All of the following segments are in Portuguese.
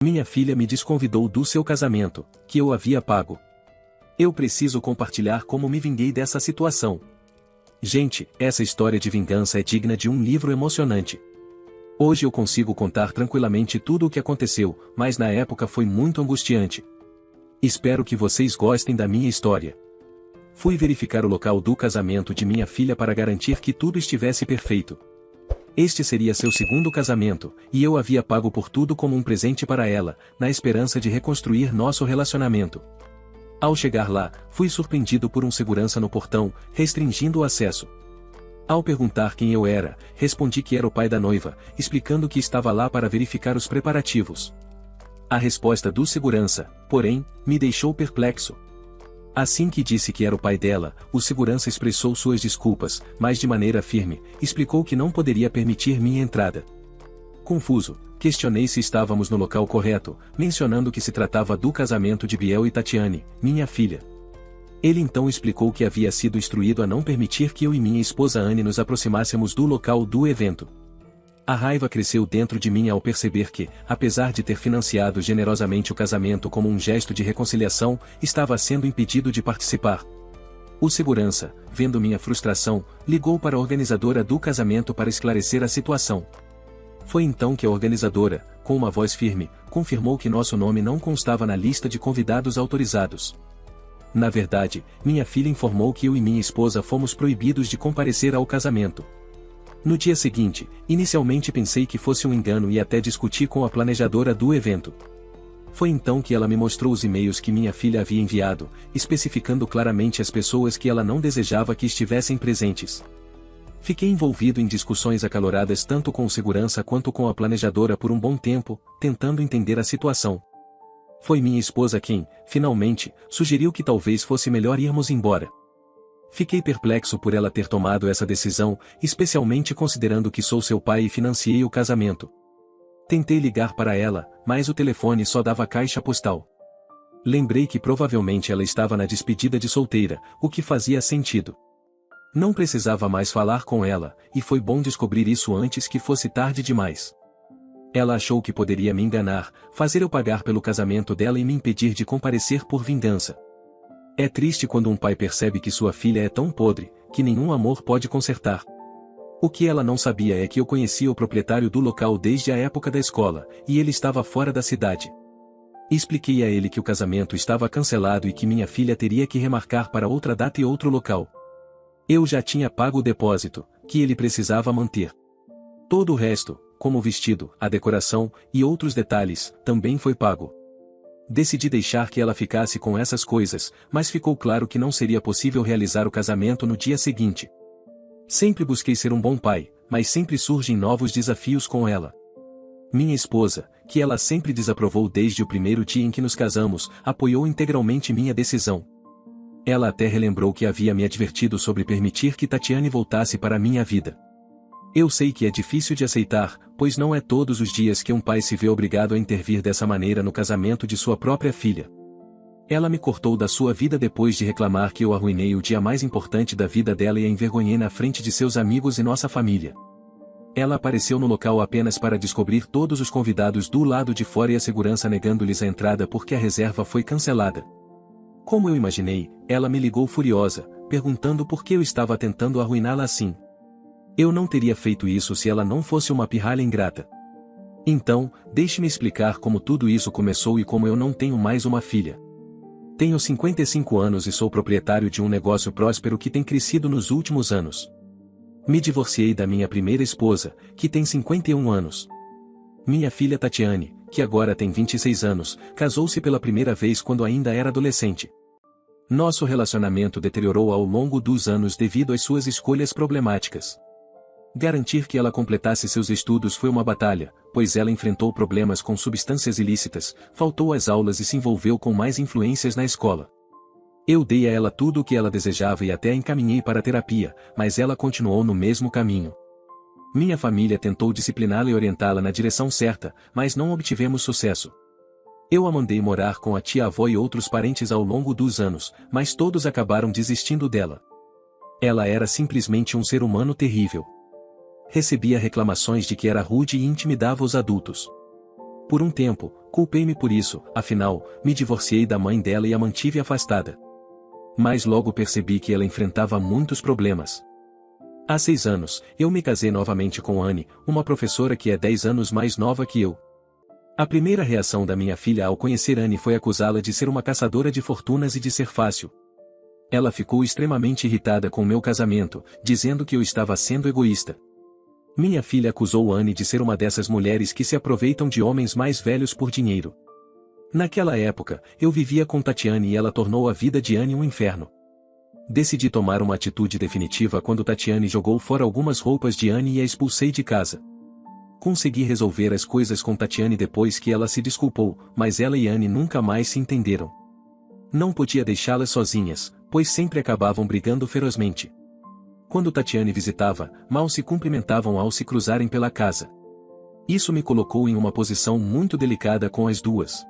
Minha filha me desconvidou do seu casamento, que eu havia pago. Eu preciso compartilhar como me vinguei dessa situação. Gente, essa história de vingança é digna de um livro emocionante. Hoje eu consigo contar tranquilamente tudo o que aconteceu, mas na época foi muito angustiante. Espero que vocês gostem da minha história. Fui verificar o local do casamento de minha filha para garantir que tudo estivesse perfeito. Este seria seu segundo casamento, e eu havia pago por tudo como um presente para ela, na esperança de reconstruir nosso relacionamento. Ao chegar lá, fui surpreendido por um segurança no portão, restringindo o acesso. Ao perguntar quem eu era, respondi que era o pai da noiva, explicando que estava lá para verificar os preparativos. A resposta do segurança, porém, me deixou perplexo. Assim que disse que era o pai dela, o segurança expressou suas desculpas, mas de maneira firme, explicou que não poderia permitir minha entrada. Confuso, questionei se estávamos no local correto, mencionando que se tratava do casamento de Biel e Tatiane, minha filha. Ele então explicou que havia sido instruído a não permitir que eu e minha esposa Anne nos aproximássemos do local do evento. A raiva cresceu dentro de mim ao perceber que, apesar de ter financiado generosamente o casamento como um gesto de reconciliação, estava sendo impedido de participar. O segurança, vendo minha frustração, ligou para a organizadora do casamento para esclarecer a situação. Foi então que a organizadora, com uma voz firme, confirmou que nosso nome não constava na lista de convidados autorizados. Na verdade, minha filha informou que eu e minha esposa fomos proibidos de comparecer ao casamento. No dia seguinte, inicialmente pensei que fosse um engano e até discuti com a planejadora do evento. Foi então que ela me mostrou os e-mails que minha filha havia enviado, especificando claramente as pessoas que ela não desejava que estivessem presentes. Fiquei envolvido em discussões acaloradas tanto com o segurança quanto com a planejadora por um bom tempo, tentando entender a situação. Foi minha esposa quem, finalmente, sugeriu que talvez fosse melhor irmos embora. Fiquei perplexo por ela ter tomado essa decisão, especialmente considerando que sou seu pai e financiei o casamento. Tentei ligar para ela, mas o telefone só dava caixa postal. Lembrei que provavelmente ela estava na despedida de solteira, o que fazia sentido. Não precisava mais falar com ela, e foi bom descobrir isso antes que fosse tarde demais. Ela achou que poderia me enganar, fazer eu pagar pelo casamento dela e me impedir de comparecer por vingança. É triste quando um pai percebe que sua filha é tão podre, que nenhum amor pode consertar. O que ela não sabia é que eu conhecia o proprietário do local desde a época da escola, e ele estava fora da cidade. Expliquei a ele que o casamento estava cancelado e que minha filha teria que remarcar para outra data e outro local. Eu já tinha pago o depósito, que ele precisava manter. Todo o resto, como o vestido, a decoração, e outros detalhes, também foi pago. Decidi deixar que ela ficasse com essas coisas, mas ficou claro que não seria possível realizar o casamento no dia seguinte. Sempre busquei ser um bom pai, mas sempre surgem novos desafios com ela. Minha esposa, que ela sempre desaprovou desde o primeiro dia em que nos casamos, apoiou integralmente minha decisão. Ela até relembrou que havia me advertido sobre permitir que Tatiane voltasse para minha vida. Eu sei que é difícil de aceitar, pois não é todos os dias que um pai se vê obrigado a intervir dessa maneira no casamento de sua própria filha. Ela me cortou da sua vida depois de reclamar que eu arruinei o dia mais importante da vida dela e a envergonhei na frente de seus amigos e nossa família. Ela apareceu no local apenas para descobrir todos os convidados do lado de fora e a segurança negando-lhes a entrada porque a reserva foi cancelada. Como eu imaginei, ela me ligou furiosa, perguntando por que eu estava tentando arruiná-la assim. Eu não teria feito isso se ela não fosse uma pirralha ingrata. Então, deixe-me explicar como tudo isso começou e como eu não tenho mais uma filha. Tenho 55 anos e sou proprietário de um negócio próspero que tem crescido nos últimos anos. Me divorciei da minha primeira esposa, que tem 51 anos. Minha filha Tatiane, que agora tem 26 anos, casou-se pela primeira vez quando ainda era adolescente. Nosso relacionamento deteriorou ao longo dos anos devido às suas escolhas problemáticas. Garantir que ela completasse seus estudos foi uma batalha, pois ela enfrentou problemas com substâncias ilícitas, faltou às aulas e se envolveu com mais influências na escola. Eu dei a ela tudo o que ela desejava e até a encaminhei para a terapia, mas ela continuou no mesmo caminho. Minha família tentou discipliná-la e orientá-la na direção certa, mas não obtivemos sucesso. Eu a mandei morar com a tia-avó e outros parentes ao longo dos anos, mas todos acabaram desistindo dela. Ela era simplesmente um ser humano terrível. Recebia reclamações de que era rude e intimidava os adultos. Por um tempo, culpei-me por isso, afinal, me divorciei da mãe dela e a mantive afastada. Mas logo percebi que ela enfrentava muitos problemas. Há 6 anos, eu me casei novamente com Anne, uma professora que é 10 anos mais nova que eu. A primeira reação da minha filha ao conhecer Anne foi acusá-la de ser uma caçadora de fortunas e de ser fácil. Ela ficou extremamente irritada com meu casamento, dizendo que eu estava sendo egoísta. Minha filha acusou Anne de ser uma dessas mulheres que se aproveitam de homens mais velhos por dinheiro. Naquela época, eu vivia com Tatiane e ela tornou a vida de Anne um inferno. Decidi tomar uma atitude definitiva quando Tatiane jogou fora algumas roupas de Anne e a expulsei de casa. Consegui resolver as coisas com Tatiane depois que ela se desculpou, mas ela e Anne nunca mais se entenderam. Não podia deixá-las sozinhas, pois sempre acabavam brigando ferozmente. Quando Tatiane visitava, mal se cumprimentavam ao se cruzarem pela casa. Isso me colocou em uma posição muito delicada com as duas.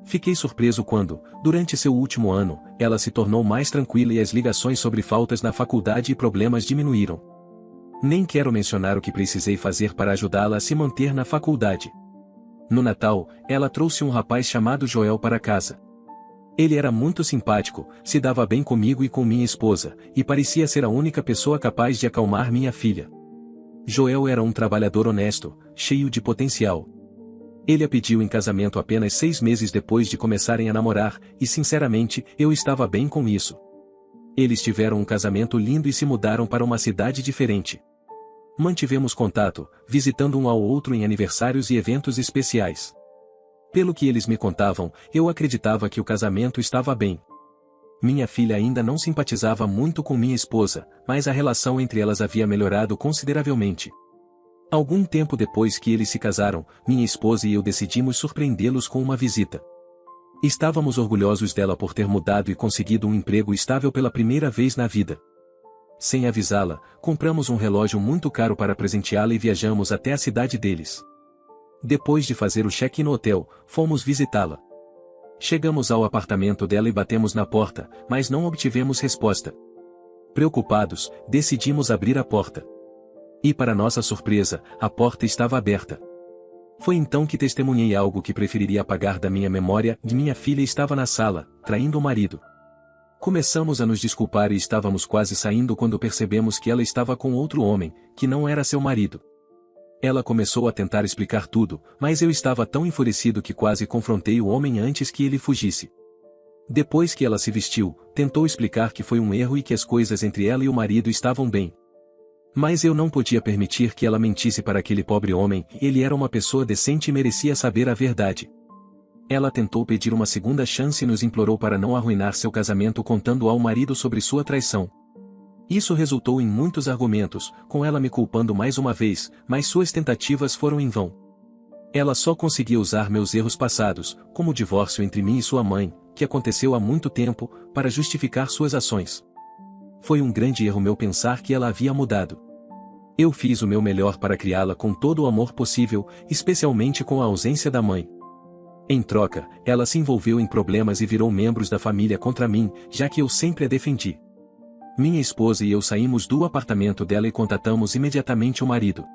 Fiquei surpreso quando, durante seu último ano, ela se tornou mais tranquila e as ligações sobre faltas na faculdade e problemas diminuíram. Nem quero mencionar o que precisei fazer para ajudá-la a se manter na faculdade. No Natal, ela trouxe um rapaz chamado Joel para casa. Ele era muito simpático, se dava bem comigo e com minha esposa, e parecia ser a única pessoa capaz de acalmar minha filha. Joel era um trabalhador honesto, cheio de potencial. Ele a pediu em casamento apenas 6 meses depois de começarem a namorar, e sinceramente, eu estava bem com isso. Eles tiveram um casamento lindo e se mudaram para uma cidade diferente. Mantivemos contato, visitando um ao outro em aniversários e eventos especiais. Pelo que eles me contavam, eu acreditava que o casamento estava bem. Minha filha ainda não simpatizava muito com minha esposa, mas a relação entre elas havia melhorado consideravelmente. Algum tempo depois que eles se casaram, minha esposa e eu decidimos surpreendê-los com uma visita. Estávamos orgulhosos dela por ter mudado e conseguido um emprego estável pela primeira vez na vida. Sem avisá-la, compramos um relógio muito caro para presenteá-la e viajamos até a cidade deles. Depois de fazer o check-in no hotel, fomos visitá-la. Chegamos ao apartamento dela e batemos na porta, mas não obtivemos resposta. Preocupados, decidimos abrir a porta. E para nossa surpresa, a porta estava aberta. Foi então que testemunhei algo que preferiria apagar da minha memória, de minha filha estava na sala, traindo o marido. Começamos a nos desculpar e estávamos quase saindo quando percebemos que ela estava com outro homem, que não era seu marido. Ela começou a tentar explicar tudo, mas eu estava tão enfurecido que quase confrontei o homem antes que ele fugisse. Depois que ela se vestiu, tentou explicar que foi um erro e que as coisas entre ela e o marido estavam bem. Mas eu não podia permitir que ela mentisse para aquele pobre homem, ele era uma pessoa decente e merecia saber a verdade. Ela tentou pedir uma segunda chance e nos implorou para não arruinar seu casamento contando ao marido sobre sua traição. Isso resultou em muitos argumentos, com ela me culpando mais uma vez, mas suas tentativas foram em vão. Ela só conseguia usar meus erros passados, como o divórcio entre mim e sua mãe, que aconteceu há muito tempo, para justificar suas ações. Foi um grande erro meu pensar que ela havia mudado. Eu fiz o meu melhor para criá-la com todo o amor possível, especialmente com a ausência da mãe. Em troca, ela se envolveu em problemas e virou membros da família contra mim, já que eu sempre a defendi. Minha esposa e eu saímos do apartamento dela e contatamos imediatamente o marido.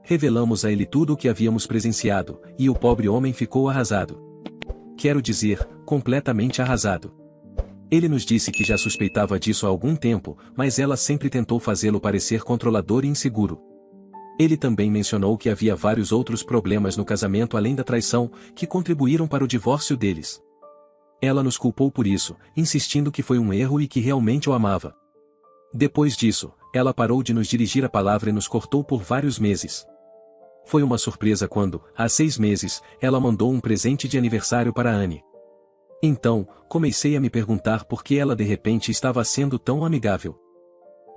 Revelamos a ele tudo o que havíamos presenciado, e o pobre homem ficou arrasado. Quero dizer, completamente arrasado. Ele nos disse que já suspeitava disso há algum tempo, mas ela sempre tentou fazê-lo parecer controlador e inseguro. Ele também mencionou que havia vários outros problemas no casamento além da traição, que contribuíram para o divórcio deles. Ela nos culpou por isso, insistindo que foi um erro e que realmente o amava. Depois disso, ela parou de nos dirigir a palavra e nos cortou por vários meses. Foi uma surpresa quando, há 6 meses, ela mandou um presente de aniversário para Anne. Então, comecei a me perguntar por que ela de repente estava sendo tão amigável.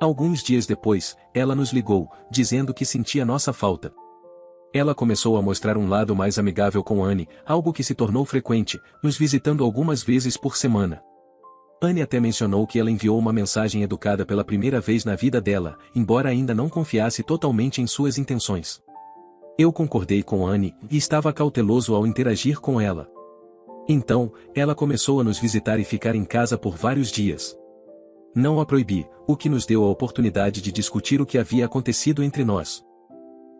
Alguns dias depois, ela nos ligou, dizendo que sentia nossa falta. Ela começou a mostrar um lado mais amigável com Anne, algo que se tornou frequente, nos visitando algumas vezes por semana. Anne até mencionou que ela enviou uma mensagem educada pela primeira vez na vida dela, embora ainda não confiasse totalmente em suas intenções. Eu concordei com Anne, e estava cauteloso ao interagir com ela. Então, ela começou a nos visitar e ficar em casa por vários dias. Não a proibi, o que nos deu a oportunidade de discutir o que havia acontecido entre nós.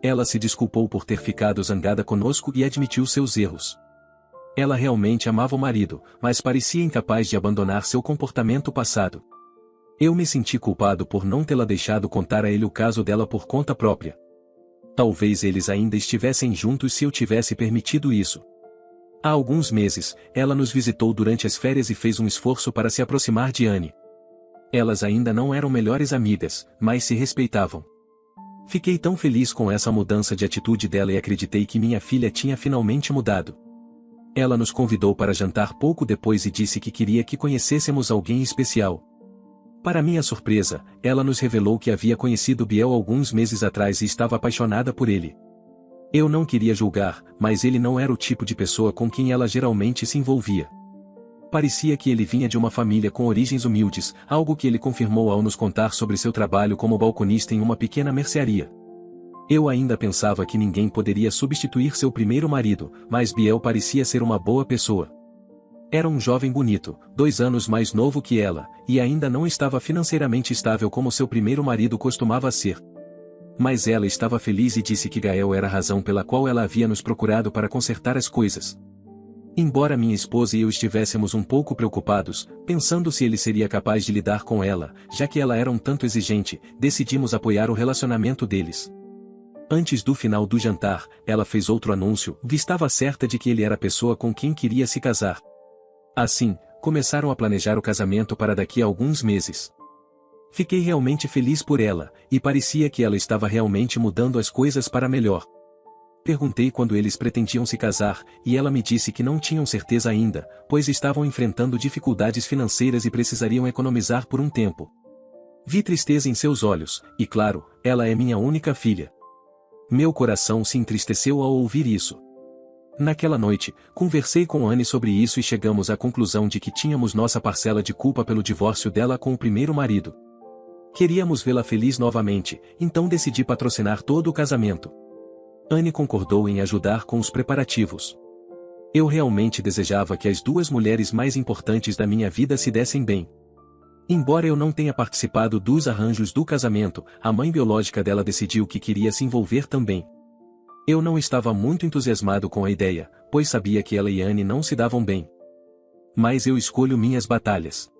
Ela se desculpou por ter ficado zangada conosco e admitiu seus erros. Ela realmente amava o marido, mas parecia incapaz de abandonar seu comportamento passado. Eu me senti culpado por não tê-la deixado contar a ele o caso dela por conta própria. Talvez eles ainda estivessem juntos se eu tivesse permitido isso. Há alguns meses, ela nos visitou durante as férias e fez um esforço para se aproximar de Anne. Elas ainda não eram melhores amigas, mas se respeitavam. Fiquei tão feliz com essa mudança de atitude dela e acreditei que minha filha tinha finalmente mudado. Ela nos convidou para jantar pouco depois e disse que queria que conhecêssemos alguém especial. Para minha surpresa, ela nos revelou que havia conhecido Biel alguns meses atrás e estava apaixonada por ele. Eu não queria julgar, mas ele não era o tipo de pessoa com quem ela geralmente se envolvia. Parecia que ele vinha de uma família com origens humildes, algo que ele confirmou ao nos contar sobre seu trabalho como balconista em uma pequena mercearia. Eu ainda pensava que ninguém poderia substituir seu primeiro marido, mas Biel parecia ser uma boa pessoa. Era um jovem bonito, 2 anos mais novo que ela, e ainda não estava financeiramente estável como seu primeiro marido costumava ser. Mas ela estava feliz e disse que Gael era a razão pela qual ela havia nos procurado para consertar as coisas. Embora minha esposa e eu estivéssemos um pouco preocupados, pensando se ele seria capaz de lidar com ela, já que ela era um tanto exigente, decidimos apoiar o relacionamento deles. Antes do final do jantar, ela fez outro anúncio, e estava certa de que ele era a pessoa com quem queria se casar. Assim, começaram a planejar o casamento para daqui a alguns meses. Fiquei realmente feliz por ela, e parecia que ela estava realmente mudando as coisas para melhor. Perguntei quando eles pretendiam se casar, e ela me disse que não tinham certeza ainda, pois estavam enfrentando dificuldades financeiras e precisariam economizar por um tempo. Vi tristeza em seus olhos, e claro, ela é minha única filha. Meu coração se entristeceu ao ouvir isso. Naquela noite, conversei com Anne sobre isso e chegamos à conclusão de que tínhamos nossa parcela de culpa pelo divórcio dela com o primeiro marido. Queríamos vê-la feliz novamente, então decidi patrocinar todo o casamento. Anne concordou em ajudar com os preparativos. Eu realmente desejava que as 2 mulheres mais importantes da minha vida se dessem bem. Embora eu não tenha participado dos arranjos do casamento, a mãe biológica dela decidiu que queria se envolver também. Eu não estava muito entusiasmado com a ideia, pois sabia que ela e Anne não se davam bem. Mas eu escolho minhas batalhas.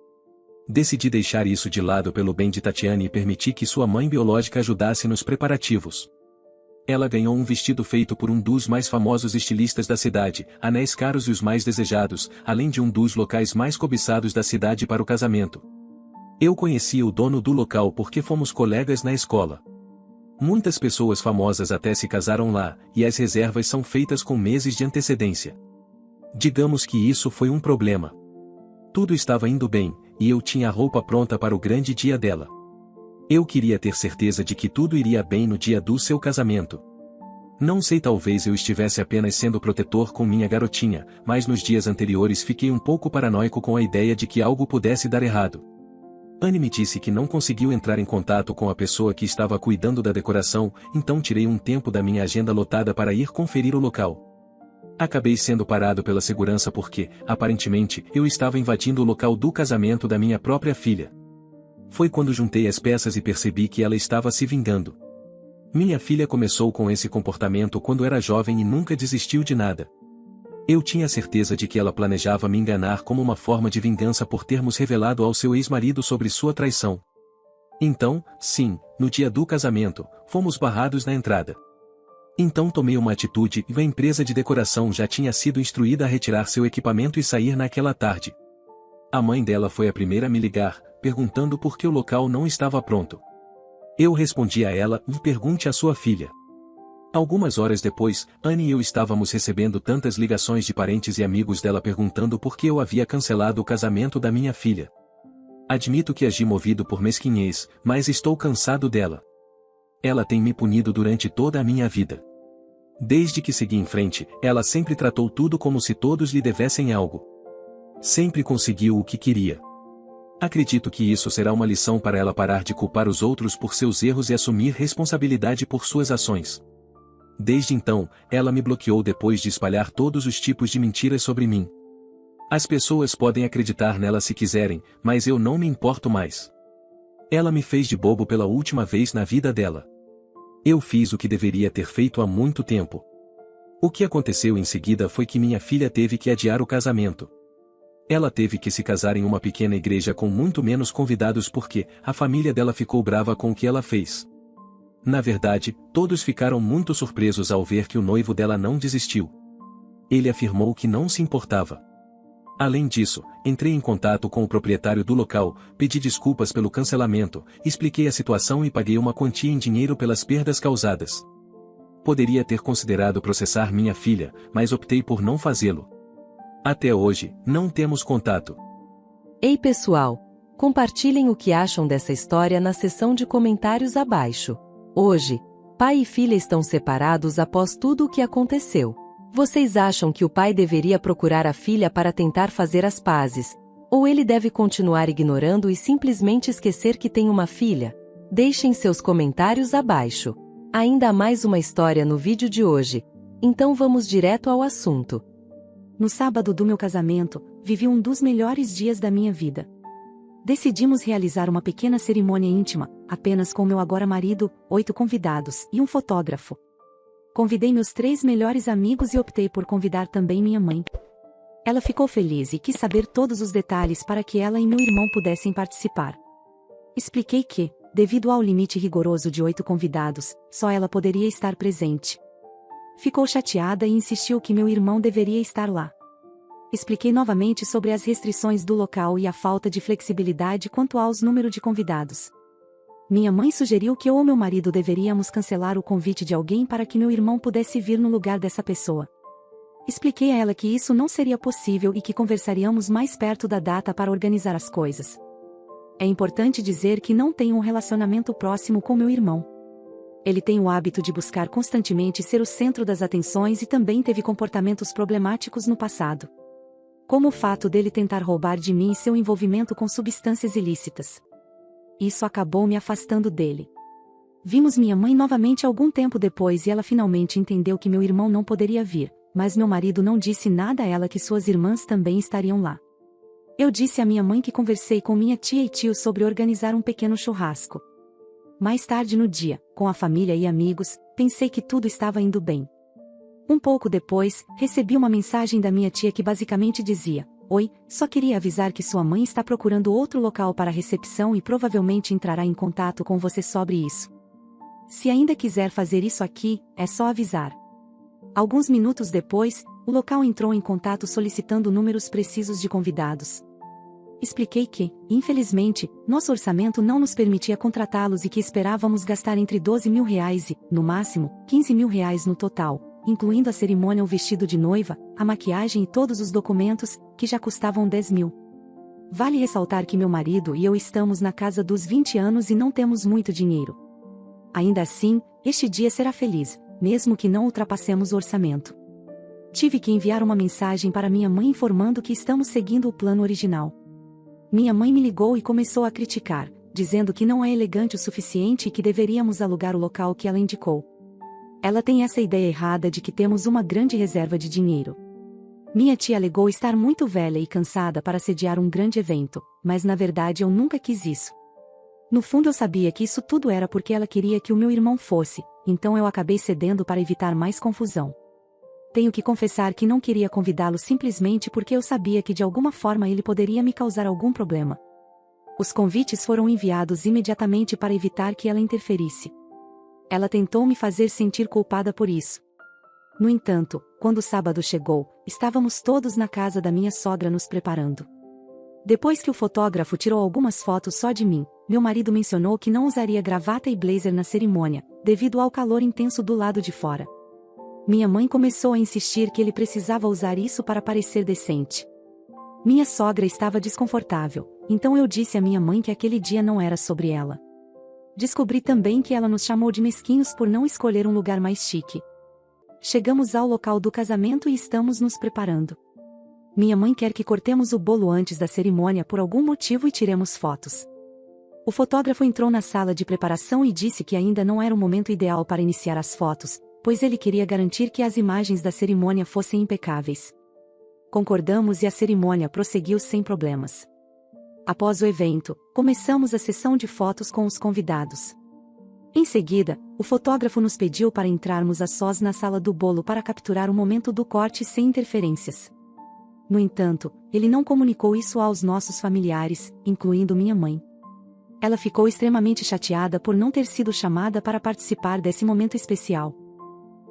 Decidi deixar isso de lado pelo bem de Tatiane e permitir que sua mãe biológica ajudasse nos preparativos. Ela ganhou um vestido feito por um dos mais famosos estilistas da cidade, anéis caros e os mais desejados, além de um dos locais mais cobiçados da cidade para o casamento. Eu conhecia o dono do local porque fomos colegas na escola. Muitas pessoas famosas até se casaram lá, e as reservas são feitas com meses de antecedência. Digamos que isso foi um problema. Tudo estava indo bem, e eu tinha a roupa pronta para o grande dia dela. Eu queria ter certeza de que tudo iria bem no dia do seu casamento. Não sei, talvez eu estivesse apenas sendo protetor com minha garotinha, mas nos dias anteriores fiquei um pouco paranoico com a ideia de que algo pudesse dar errado. Anne me disse que não conseguiu entrar em contato com a pessoa que estava cuidando da decoração, então tirei um tempo da minha agenda lotada para ir conferir o local. Acabei sendo parado pela segurança porque, aparentemente, eu estava invadindo o local do casamento da minha própria filha. Foi quando juntei as peças e percebi que ela estava se vingando. Minha filha começou com esse comportamento quando era jovem e nunca desistiu de nada. Eu tinha certeza de que ela planejava me enganar como uma forma de vingança por termos revelado ao seu ex-marido sobre sua traição. Então, sim, no dia do casamento, fomos barrados na entrada. Então tomei uma atitude e a empresa de decoração já tinha sido instruída a retirar seu equipamento e sair naquela tarde. A mãe dela foi a primeira a me ligar, perguntando por que o local não estava pronto. Eu respondi a ela: pergunte à sua filha. Algumas horas depois, Anne e eu estávamos recebendo tantas ligações de parentes e amigos dela perguntando por que eu havia cancelado o casamento da minha filha. Admito que agi movido por mesquinhez, mas estou cansado dela. Ela tem me punido durante toda a minha vida. Desde que segui em frente, ela sempre tratou tudo como se todos lhe devessem algo. Sempre conseguiu o que queria. Acredito que isso será uma lição para ela parar de culpar os outros por seus erros e assumir responsabilidade por suas ações. Desde então, ela me bloqueou depois de espalhar todos os tipos de mentiras sobre mim. As pessoas podem acreditar nela se quiserem, mas eu não me importo mais. Ela me fez de bobo pela última vez na vida dela. Eu fiz o que deveria ter feito há muito tempo. O que aconteceu em seguida foi que minha filha teve que adiar o casamento. Ela teve que se casar em uma pequena igreja com muito menos convidados porque a família dela ficou brava com o que ela fez. Na verdade, todos ficaram muito surpresos ao ver que o noivo dela não desistiu. Ele afirmou que não se importava. Além disso, entrei em contato com o proprietário do local, pedi desculpas pelo cancelamento, expliquei a situação e paguei uma quantia em dinheiro pelas perdas causadas. Poderia ter considerado processar minha filha, mas optei por não fazê-lo. Até hoje, não temos contato. Ei pessoal, compartilhem o que acham dessa história na seção de comentários abaixo. Hoje, pai e filha estão separados após tudo o que aconteceu. Vocês acham que o pai deveria procurar a filha para tentar fazer as pazes, ou ele deve continuar ignorando e simplesmente esquecer que tem uma filha? Deixem seus comentários abaixo. Ainda há mais uma história no vídeo de hoje, então vamos direto ao assunto. No sábado do meu casamento, vivi um dos melhores dias da minha vida. Decidimos realizar uma pequena cerimônia íntima, apenas com meu agora marido, 8 convidados e um fotógrafo. Convidei meus 3 melhores amigos e optei por convidar também minha mãe. Ela ficou feliz e quis saber todos os detalhes para que ela e meu irmão pudessem participar. Expliquei que, devido ao limite rigoroso de 8 convidados, só ela poderia estar presente. Ficou chateada e insistiu que meu irmão deveria estar lá. Expliquei novamente sobre as restrições do local e a falta de flexibilidade quanto ao número de convidados. Minha mãe sugeriu que eu ou meu marido deveríamos cancelar o convite de alguém para que meu irmão pudesse vir no lugar dessa pessoa. Expliquei a ela que isso não seria possível e que conversaríamos mais perto da data para organizar as coisas. É importante dizer que não tenho um relacionamento próximo com meu irmão. Ele tem o hábito de buscar constantemente ser o centro das atenções e também teve comportamentos problemáticos no passado. Como o fato dele tentar roubar de mim e seu envolvimento com substâncias ilícitas. Isso acabou me afastando dele. Vimos minha mãe novamente algum tempo depois e ela finalmente entendeu que meu irmão não poderia vir, mas meu marido não disse nada a ela que suas irmãs também estariam lá. Eu disse à minha mãe que conversei com minha tia e tio sobre organizar um pequeno churrasco. Mais tarde no dia, com a família e amigos, pensei que tudo estava indo bem. Um pouco depois, recebi uma mensagem da minha tia que basicamente dizia: "Oi, só queria avisar que sua mãe está procurando outro local para a recepção e provavelmente entrará em contato com você sobre isso. Se ainda quiser fazer isso aqui, é só avisar." Alguns minutos depois, o local entrou em contato solicitando números precisos de convidados. Expliquei que, infelizmente, nosso orçamento não nos permitia contratá-los e que esperávamos gastar entre R$ 12.000 e, no máximo, R$ 15.000 no total, incluindo a cerimônia, o vestido de noiva, a maquiagem e todos os documentos, que já custavam 10.000. Vale ressaltar que meu marido e eu estamos na casa dos 20 anos e não temos muito dinheiro. Ainda assim, este dia será feliz, mesmo que não ultrapassemos o orçamento. Tive que enviar uma mensagem para minha mãe informando que estamos seguindo o plano original. Minha mãe me ligou e começou a criticar, dizendo que não é elegante o suficiente e que deveríamos alugar o local que ela indicou. Ela tem essa ideia errada de que temos uma grande reserva de dinheiro. Minha tia alegou estar muito velha e cansada para sediar um grande evento, mas na verdade eu nunca quis isso. No fundo eu sabia que isso tudo era porque ela queria que o meu irmão fosse, então eu acabei cedendo para evitar mais confusão. Tenho que confessar que não queria convidá-lo simplesmente porque eu sabia que de alguma forma ele poderia me causar algum problema. Os convites foram enviados imediatamente para evitar que ela interferisse. Ela tentou me fazer sentir culpada por isso. No entanto, quando o sábado chegou, estávamos todos na casa da minha sogra nos preparando. Depois que o fotógrafo tirou algumas fotos só de mim, meu marido mencionou que não usaria gravata e blazer na cerimônia, devido ao calor intenso do lado de fora. Minha mãe começou a insistir que ele precisava usar isso para parecer decente. Minha sogra estava desconfortável, então eu disse à minha mãe que aquele dia não era sobre ela. Descobri também que ela nos chamou de mesquinhos por não escolher um lugar mais chique. Chegamos ao local do casamento e estamos nos preparando. Minha mãe quer que cortemos o bolo antes da cerimônia por algum motivo e tiremos fotos. O fotógrafo entrou na sala de preparação e disse que ainda não era o momento ideal para iniciar as fotos, pois ele queria garantir que as imagens da cerimônia fossem impecáveis. Concordamos e a cerimônia prosseguiu sem problemas. Após o evento, começamos a sessão de fotos com os convidados. Em seguida, o fotógrafo nos pediu para entrarmos a sós na sala do bolo para capturar o momento do corte sem interferências. No entanto, ele não comunicou isso aos nossos familiares, incluindo minha mãe. Ela ficou extremamente chateada por não ter sido chamada para participar desse momento especial.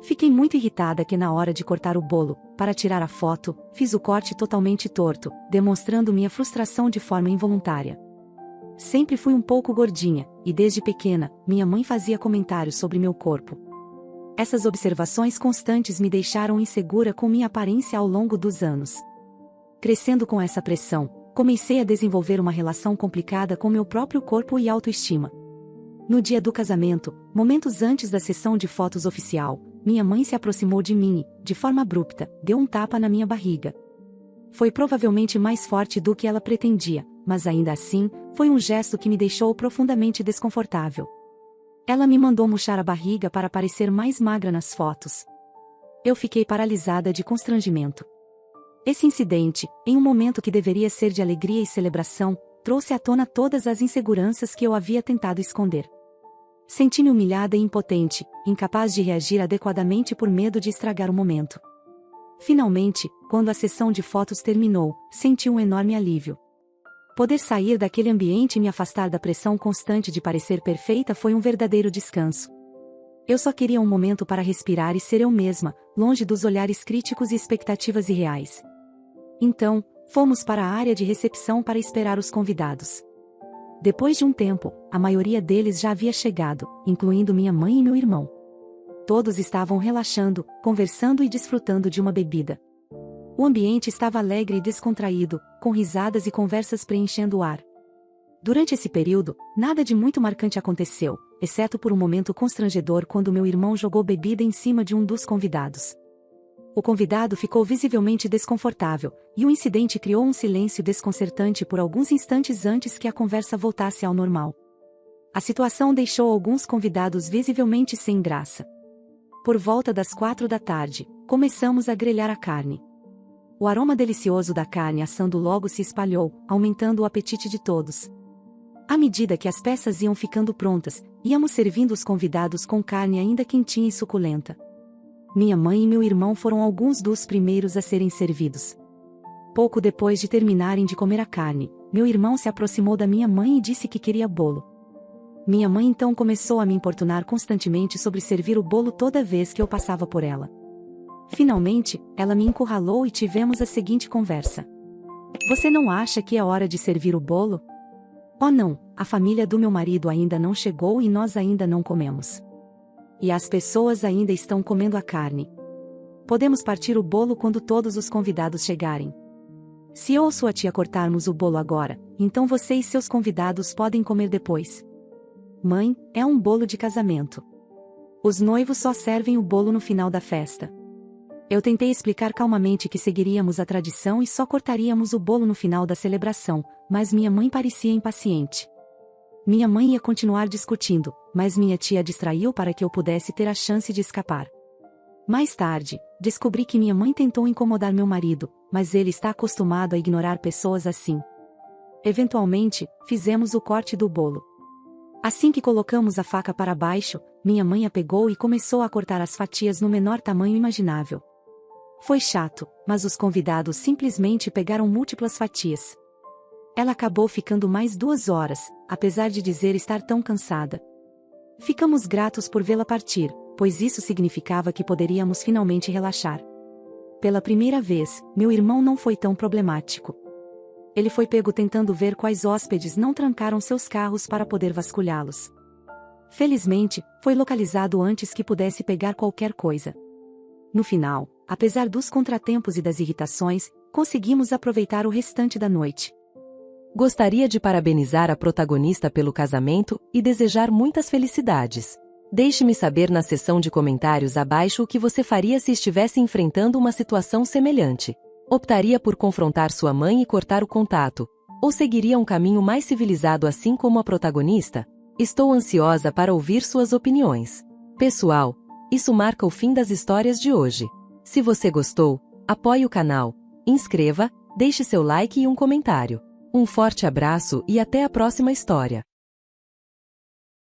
Fiquei muito irritada que na hora de cortar o bolo, para tirar a foto, fiz o corte totalmente torto, demonstrando minha frustração de forma involuntária. Sempre fui um pouco gordinha, e desde pequena, minha mãe fazia comentários sobre meu corpo. Essas observações constantes me deixaram insegura com minha aparência ao longo dos anos. Crescendo com essa pressão, comecei a desenvolver uma relação complicada com meu próprio corpo e autoestima. No dia do casamento, momentos antes da sessão de fotos oficial, minha mãe se aproximou de mim e, de forma abrupta, deu um tapa na minha barriga. Foi provavelmente mais forte do que ela pretendia, mas ainda assim, foi um gesto que me deixou profundamente desconfortável. Ela me mandou murchar a barriga para parecer mais magra nas fotos. Eu fiquei paralisada de constrangimento. Esse incidente, em um momento que deveria ser de alegria e celebração, trouxe à tona todas as inseguranças que eu havia tentado esconder. Senti-me humilhada e impotente, incapaz de reagir adequadamente por medo de estragar o momento. Finalmente, quando a sessão de fotos terminou, senti um enorme alívio. Poder sair daquele ambiente e me afastar da pressão constante de parecer perfeita foi um verdadeiro descanso. Eu só queria um momento para respirar e ser eu mesma, longe dos olhares críticos e expectativas irreais. Então, fomos para a área de recepção para esperar os convidados. Depois de um tempo, a maioria deles já havia chegado, incluindo minha mãe e meu irmão. Todos estavam relaxando, conversando e desfrutando de uma bebida. O ambiente estava alegre e descontraído, com risadas e conversas preenchendo o ar. Durante esse período, nada de muito marcante aconteceu, exceto por um momento constrangedor quando meu irmão jogou bebida em cima de um dos convidados. O convidado ficou visivelmente desconfortável, e o incidente criou um silêncio desconcertante por alguns instantes antes que a conversa voltasse ao normal. A situação deixou alguns convidados visivelmente sem graça. Por volta das 4 da tarde, começamos a grelhar a carne. O aroma delicioso da carne assando logo se espalhou, aumentando o apetite de todos. À medida que as peças iam ficando prontas, íamos servindo os convidados com carne ainda quentinha e suculenta. Minha mãe e meu irmão foram alguns dos primeiros a serem servidos. Pouco depois de terminarem de comer a carne, meu irmão se aproximou da minha mãe e disse que queria bolo. Minha mãe então começou a me importunar constantemente sobre servir o bolo toda vez que eu passava por ela. Finalmente, ela me encurralou e tivemos a seguinte conversa. Você não acha que é hora de servir o bolo? Oh não, a família do meu marido ainda não chegou e nós ainda não comemos. E as pessoas ainda estão comendo a carne. Podemos partir o bolo quando todos os convidados chegarem. Se eu ou sua tia cortarmos o bolo agora, então você e seus convidados podem comer depois. Mãe, é um bolo de casamento. Os noivos só servem o bolo no final da festa. Eu tentei explicar calmamente que seguiríamos a tradição e só cortaríamos o bolo no final da celebração, mas minha mãe parecia impaciente. Minha mãe ia continuar discutindo, mas minha tia a distraiu para que eu pudesse ter a chance de escapar. Mais tarde, descobri que minha mãe tentou incomodar meu marido, mas ele está acostumado a ignorar pessoas assim. Eventualmente, fizemos o corte do bolo. Assim que colocamos a faca para baixo, minha mãe a pegou e começou a cortar as fatias no menor tamanho imaginável. Foi chato, mas os convidados simplesmente pegaram múltiplas fatias. Ela acabou ficando mais 2 horas, apesar de dizer estar tão cansada. Ficamos gratos por vê-la partir, pois isso significava que poderíamos finalmente relaxar. Pela primeira vez, meu irmão não foi tão problemático. Ele foi pego tentando ver quais hóspedes não trancaram seus carros para poder vasculhá-los. Felizmente, foi localizado antes que pudesse pegar qualquer coisa. No final, apesar dos contratempos e das irritações, conseguimos aproveitar o restante da noite. Gostaria de parabenizar a protagonista pelo casamento e desejar muitas felicidades. Deixe-me saber na seção de comentários abaixo o que você faria se estivesse enfrentando uma situação semelhante. Optaria por confrontar sua mãe e cortar o contato, ou seguiria um caminho mais civilizado assim como a protagonista? Estou ansiosa para ouvir suas opiniões. Pessoal, isso marca o fim das histórias de hoje. Se você gostou, apoie o canal, inscreva, deixe seu like e um comentário. Um forte abraço e até a próxima história.